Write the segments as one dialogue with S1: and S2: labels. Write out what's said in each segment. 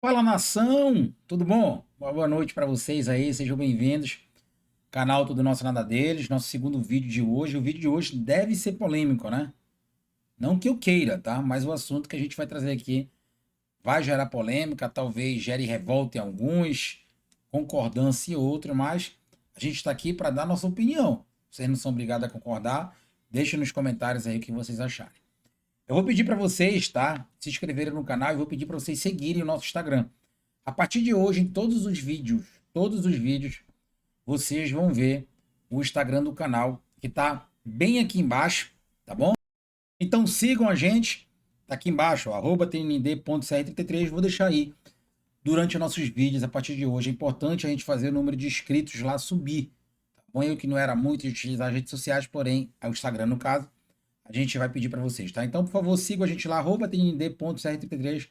S1: Fala nação, tudo bom? Uma boa noite para vocês aí, sejam bem-vindos. Canal Tudo Nosso Nada Deles, nosso segundo vídeo de hoje. O vídeo de hoje deve ser polêmico, né? Não que eu queira, tá? Mas o assunto que a gente vai trazer aqui vai gerar polêmica, talvez gere revolta em alguns, concordância em outros, mas a gente está aqui para dar nossa opinião. Vocês não são obrigados a concordar, deixem nos comentários aí o que vocês acharem. Eu vou pedir para vocês, tá? Se inscreverem no canal e vou pedir para vocês seguirem o nosso Instagram. A partir de hoje, em todos os vídeos, vocês vão ver o Instagram do canal, que está bem aqui embaixo, tá bom? Então sigam a gente, tá aqui embaixo, tnd.cr33, vou deixar aí durante os nossos vídeos a partir de hoje. É importante a gente fazer o número de inscritos lá subir, tá bom? Eu que não era muito de utilizar as redes sociais, porém, o Instagram no caso, a gente vai pedir para vocês, tá? Então, por favor, sigam a gente lá, tnd.cr33,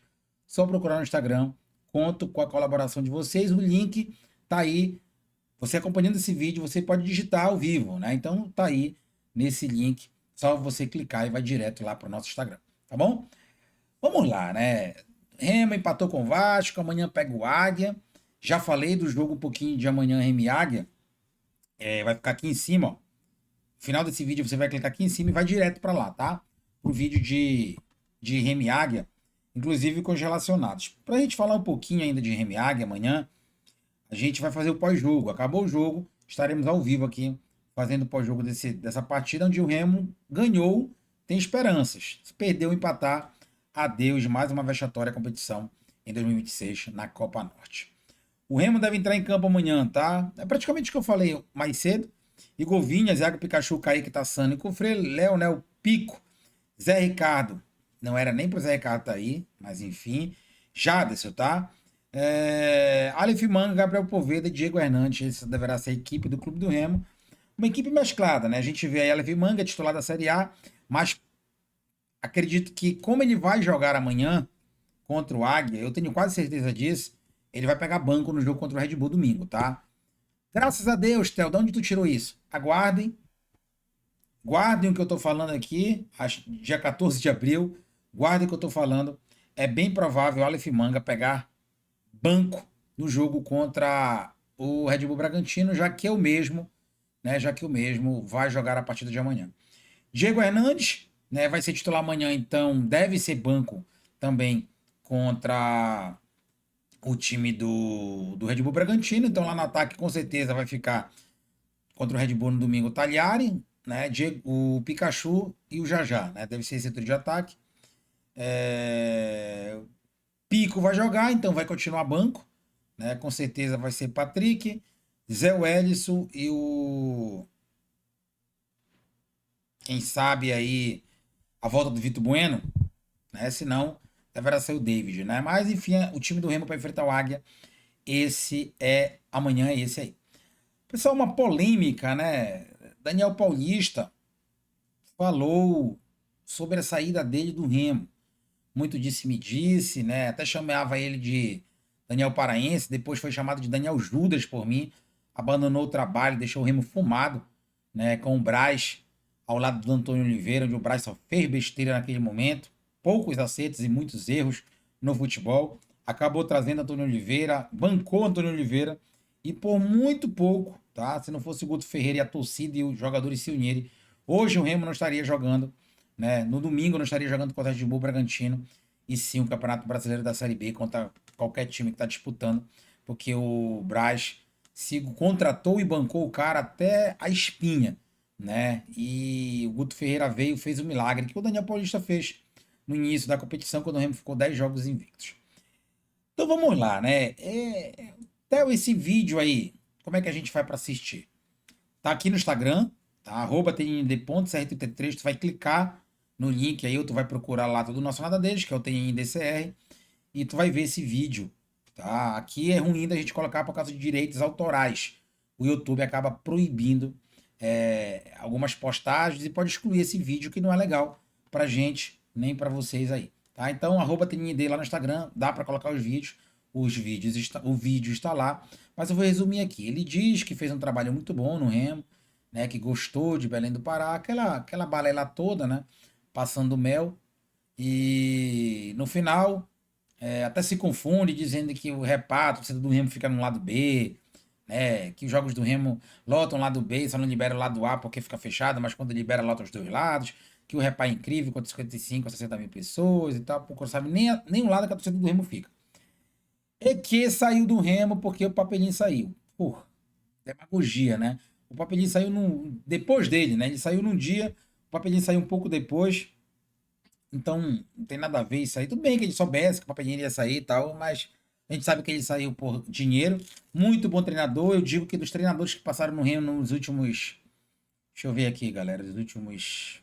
S1: só procurar no Instagram. Conto com a colaboração de vocês. O link tá aí. Você acompanhando esse vídeo, você pode digitar ao vivo, né? Então tá aí nesse link. Só você clicar e vai direto lá para o nosso Instagram, tá bom? Vamos lá, né? Remo empatou com o Vasco, amanhã pega o Águia. Já falei do jogo um pouquinho de amanhã, Remo e Águia. Vai ficar aqui em cima, ó. No final desse vídeo você vai clicar aqui em cima e vai direto para lá, tá? Pro vídeo de Remo e Águia, inclusive com os relacionados. Para a gente falar um pouquinho ainda de Remo e Águia amanhã, a gente vai fazer o pós-jogo. Acabou o jogo, estaremos ao vivo aqui fazendo o pós-jogo dessa partida, onde o Remo ganhou, tem esperanças. Se perdeu, empatar, adeus, mais uma vexatória competição em 2026 na Copa Norte. O Remo deve entrar em campo amanhã, tá? É praticamente o que eu falei mais cedo. Igor Vinhas, Iago Pikachu, Kaique Tassano e Cofre, Leonel Pico, Zé Ricardo. Não era nem pro Zé Ricardo tá aí, mas enfim. Jadson, tá? Aleph Manga, Gabriel Poveda e Diego Hernandes. Essa deverá ser a equipe do Clube do Remo. Uma equipe mesclada, né? A gente vê aí Aleph Manga, titular da Série A, mas acredito que como ele vai jogar amanhã contra o Águia, eu tenho quase certeza disso, ele vai pegar banco no jogo contra o Red Bull domingo, tá? Graças a Deus, Theo, de onde tu tirou isso? Aguardem, guardem o que eu tô falando aqui, dia 14 de abril, guardem o que eu tô falando. É bem provável o Aleph Manga pegar banco no jogo contra o Red Bull Bragantino, já que é o mesmo, né? Já que o mesmo vai jogar a partida de amanhã. Diego Hernandes, né? Vai ser titular amanhã, então deve ser banco também contra o time do Red Bull Bragantino. Então lá no ataque com certeza vai ficar contra o Red Bull no domingo o Talhari, né? O Pikachu e o Jajá, né? Deve ser esse setor de ataque. É... Pico vai jogar, então vai continuar banco, né? Com certeza vai ser Patrick, Zé Wellison e o. Quem sabe aí a volta do Vitor Bueno, né? Se não, deverá ser o David, né? Mas enfim, o time do Remo para enfrentar o Águia, esse é amanhã, é esse aí. Pessoal, uma polêmica, né? Daniel Paulista falou sobre a saída dele do Remo. Muito disse-me-disse, né? Até chamava ele de Daniel Paraense, depois foi chamado de Daniel Judas por mim. Abandonou o trabalho, deixou o Remo fumado, né? Com o Braz ao lado do Antônio Oliveira, onde o Braz só fez besteira naquele momento, poucos acertos e muitos erros no futebol. Acabou trazendo Antônio Oliveira, bancou Antônio Oliveira e por muito pouco, tá? Se não fosse o Guto Ferreira e a torcida e os jogadores se unirem, hoje o Remo não estaria jogando, né? No domingo não estaria jogando contra o Red Bull Bragantino e sim o Campeonato Brasileiro da Série B contra qualquer time que está disputando, porque o Braz se contratou e bancou o cara até a espinha, né? E o Guto Ferreira veio e fez o milagre que o Daniel Paulista fez no início da competição, quando o Remo ficou 10 jogos invictos. Então vamos lá, né? Theo, esse vídeo aí, como é que a gente faz para assistir? Tá aqui no Instagram, tá? @tnd.cr33, tu vai clicar no link aí, ou tu vai procurar lá todo o nosso nada deles, que é o TNDCR, e tu vai ver esse vídeo, tá? Aqui é ruim da gente colocar por causa de direitos autorais. O YouTube acaba proibindo algumas postagens e pode excluir esse vídeo que não é legal pra gente, nem pra vocês aí, tá? Então, @TND lá no Instagram, dá pra colocar o vídeo está lá, mas eu vou resumir aqui. Ele diz que fez um trabalho muito bom no Remo, né? Que gostou de Belém do Pará, aquela balela toda, né? Passando mel. E no final até se confunde dizendo que o reparto, o torcedor do Remo fica no lado B, né? Que os jogos do Remo lotam o lado B, só não libera o lado A porque fica fechado, mas quando libera lota os dois lados, que o repá é incrível, com 55 a 60 mil pessoas e tal, porque não sabe nem o lado que a torcida do Remo fica. É que saiu do Remo porque o Papelinho saiu. Porra, demagogia, né? O Papelinho saiu depois dele, né? Ele saiu num dia, o Papelinho saiu um pouco depois, então não tem nada a ver isso aí. Tudo bem que ele soubesse que o Papelinho ia sair e tal, mas a gente sabe que ele saiu por dinheiro. Muito bom treinador. Eu digo que dos treinadores que passaram no Remo nos últimos. Deixa eu ver aqui, galera. Os últimos.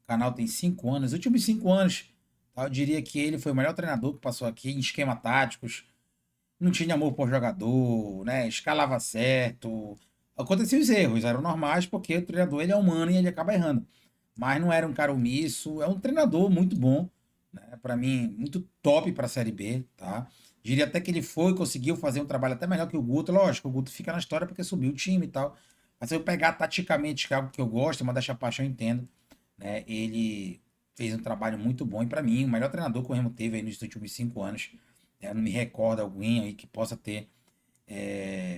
S1: O canal tem 5 anos. Os últimos 5 anos, tá? Eu diria que ele foi o melhor treinador que passou aqui em esquema táticos. Não tinha amor por jogador, né? Escalava certo. Aconteciam os erros, eram normais, porque o treinador ele é humano e ele acaba errando. Mas não era um cara omisso, é um treinador muito bom, né? Para mim, muito top para a Série B, tá? Diria até que ele conseguiu fazer um trabalho até melhor que o Guto. Lógico, o Guto fica na história porque subiu o time e tal. Mas se eu pegar taticamente, que é algo que eu gosto, uma das paixão eu entendo, né? Ele fez um trabalho muito bom e para mim, o melhor treinador que o Remo teve aí nos últimos 5 anos. Não me recordo alguém aí que possa ter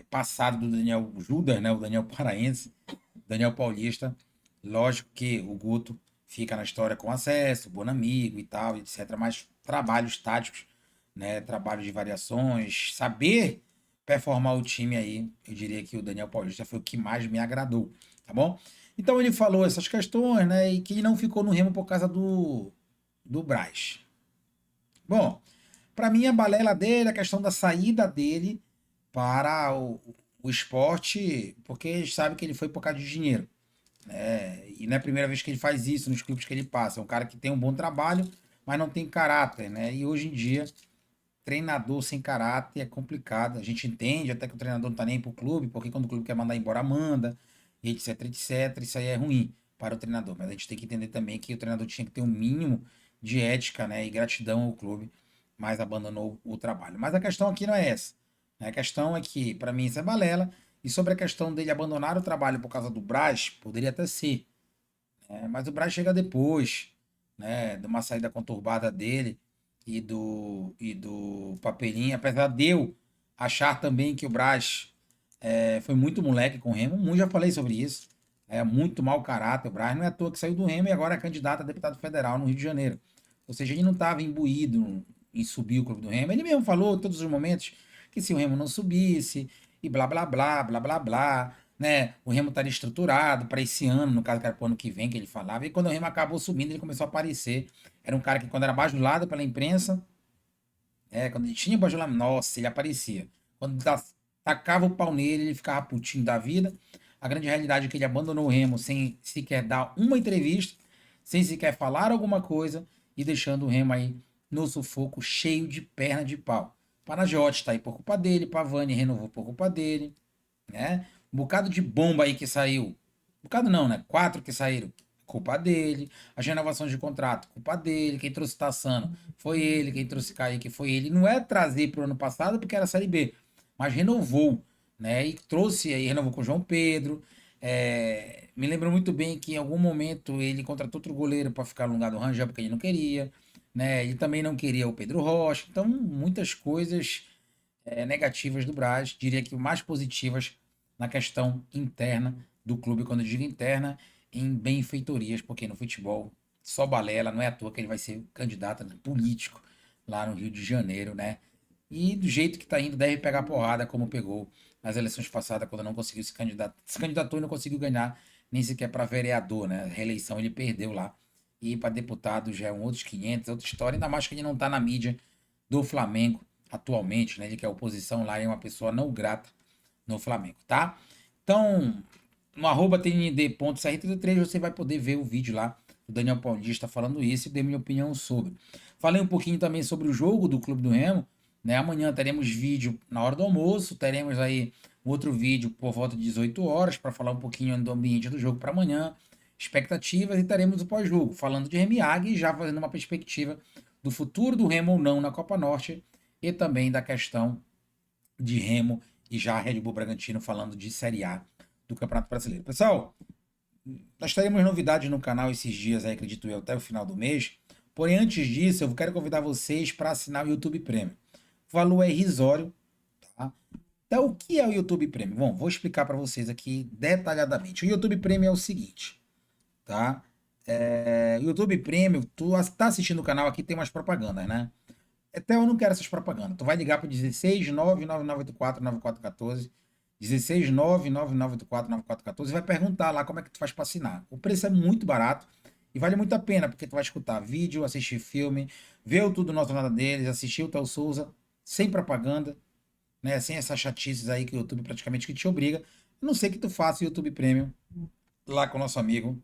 S1: passado do Daniel Judas, né? O Daniel Paraense, Daniel Paulista. Lógico que o Guto fica na história com acesso, bom amigo e tal, etc. Mas trabalhos táticos, né? Trabalhos de variações, saber performar o time aí, eu diria que o Daniel Paulista foi o que mais me agradou, tá bom? Então ele falou essas questões, né? E que ele não ficou no Remo por causa do Braz. Bom, para mim a balela dele, a questão da saída dele para o esporte, porque a gente sabe que ele foi por causa de dinheiro, né? E não é a primeira vez que ele faz isso nos clubes que ele passa. É um cara que tem um bom trabalho, mas não tem caráter, né? E hoje em dia, treinador sem caráter é complicado. A gente entende até que o treinador não tá nem pro clube, porque quando o clube quer mandar embora, manda, etc, etc. Isso aí é ruim para o treinador. Mas a gente tem que entender também que o treinador tinha que ter um mínimo de ética, né? E gratidão ao clube, mas abandonou o trabalho. Mas a questão aqui não é essa, né? A questão é que, para mim, isso é balela. E sobre a questão dele abandonar o trabalho por causa do Braz, poderia até ser, mas o Braz chega depois, né, de uma saída conturbada dele e do Papelinho, apesar de eu achar também que o Braz foi muito moleque com o Remo, muito já falei sobre isso, é muito mau caráter o Braz, não é à toa que saiu do Remo e agora é candidato a deputado federal no Rio de Janeiro, ou seja, ele não estava imbuído em subir o clube do Remo, ele mesmo falou em todos os momentos que se o Remo não subisse, e blá blá blá, blá blá blá, né? O Remo estaria estruturado para esse ano, no caso que era para o ano que vem que ele falava. E quando o Remo acabou subindo, ele começou a aparecer. Era um cara que, quando era bajulado pela imprensa, quando ele tinha bajulado, nossa, ele aparecia. Quando tacava o pau nele, ele ficava putinho da vida. A grande realidade é que ele abandonou o Remo sem sequer dar uma entrevista, sem sequer falar alguma coisa e deixando o Remo aí no sufoco, cheio de perna de pau. Panagiotti está aí por culpa dele, Pavani renovou por culpa dele, né? Um bocado de bomba aí que saiu. Um bocado não, né? 4 que saíram. Culpa dele. As renovações de contrato, culpa dele. Quem trouxe Tassano foi ele. Quem trouxe Kaique foi ele. Não é trazer para o ano passado porque era a Série B, mas renovou, né? E trouxe aí, renovou com o João Pedro. Me lembro muito bem que em algum momento ele contratou outro goleiro para ficar no lugar do Rangel porque ele não queria, né? Ele também não queria o Pedro Rocha. Então, muitas coisas negativas do Braz, diria que mais positivas na questão interna do clube, quando eu digo interna, em benfeitorias, porque no futebol só balela, não é à toa que ele vai ser candidato político lá no Rio de Janeiro, né? E do jeito que está indo, deve pegar porrada, como pegou nas eleições passadas, quando não conseguiu se candidatar. Se candidatou e não conseguiu ganhar, nem sequer para vereador, né? A reeleição ele perdeu lá. E para deputado já é um outros 500, outra história, ainda mais que ele não está na mídia do Flamengo atualmente, né? Ele que é oposição lá é uma pessoa não grata no Flamengo, tá? Então, no arroba tnd.cr33 você vai poder ver o vídeo lá do Daniel Paulista falando isso e dei minha opinião sobre. Falei um pouquinho também sobre o jogo do Clube do Remo, né? Amanhã teremos vídeo na hora do almoço, teremos aí outro vídeo por volta de 18 horas para falar um pouquinho do ambiente do jogo para amanhã, expectativas e teremos o pós-jogo, falando de Remiag e já fazendo uma perspectiva do futuro do Remo ou não na Copa Norte e também da questão de Remo e já Red Bull Bragantino falando de Série A do Campeonato Brasileiro. Pessoal, nós teremos novidades no canal esses dias aí, acredito eu, até o final do mês, Porém, antes disso, eu quero convidar vocês para assinar o YouTube Premium. O valor é irrisório, tá? Então, o que é o YouTube Premium? Bom, vou explicar para vocês aqui detalhadamente. O YouTube Premium é o seguinte, tá? O YouTube Premium, tu tá assistindo o canal aqui, tem umas propagandas, né? Até eu não quero essas propagandas. Tu vai ligar pro 16 99984 9414, 16 99984 9414 e vai perguntar lá como é que tu faz para assinar. O preço é muito barato e vale muito a pena, porque tu vai escutar vídeo, assistir filme, ver o Tudo Nosso Nada Deles, assistir o Théo Souza, sem propaganda, né? Sem essas chatices aí que o YouTube praticamente que te obriga. A não sei que tu faça o YouTube Premium lá com o nosso amigo,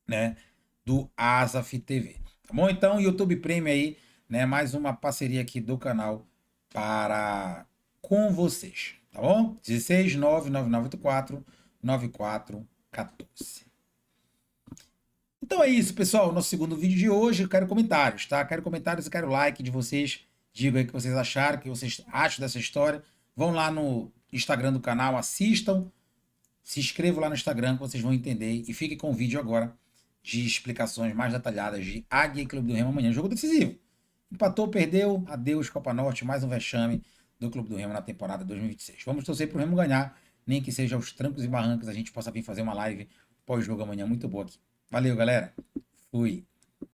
S1: né? Do Asaf TV. Tá bom? Então, YouTube Premium aí, né? Mais uma parceria aqui do canal para com vocês. Tá bom? 16 99984 9414. Então é isso, pessoal. Nosso segundo vídeo de hoje. Eu quero comentários, tá? Quero comentários e quero like de vocês. Digam aí o que vocês acharam, o que vocês acham dessa história. Vão lá no Instagram do canal, assistam. Se inscrevam lá no Instagram que vocês vão entender. E fiquem com o vídeo agora de explicações mais detalhadas de Águia e Clube do Remo amanhã. Jogo decisivo. Empatou, perdeu. Adeus, Copa Norte. Mais um vexame do Clube do Remo na temporada 2026. Vamos torcer para o Remo ganhar. Nem que seja aos trancos e barrancos, a gente possa vir fazer uma live pós-jogo amanhã muito boa aqui. Valeu, galera. Fui.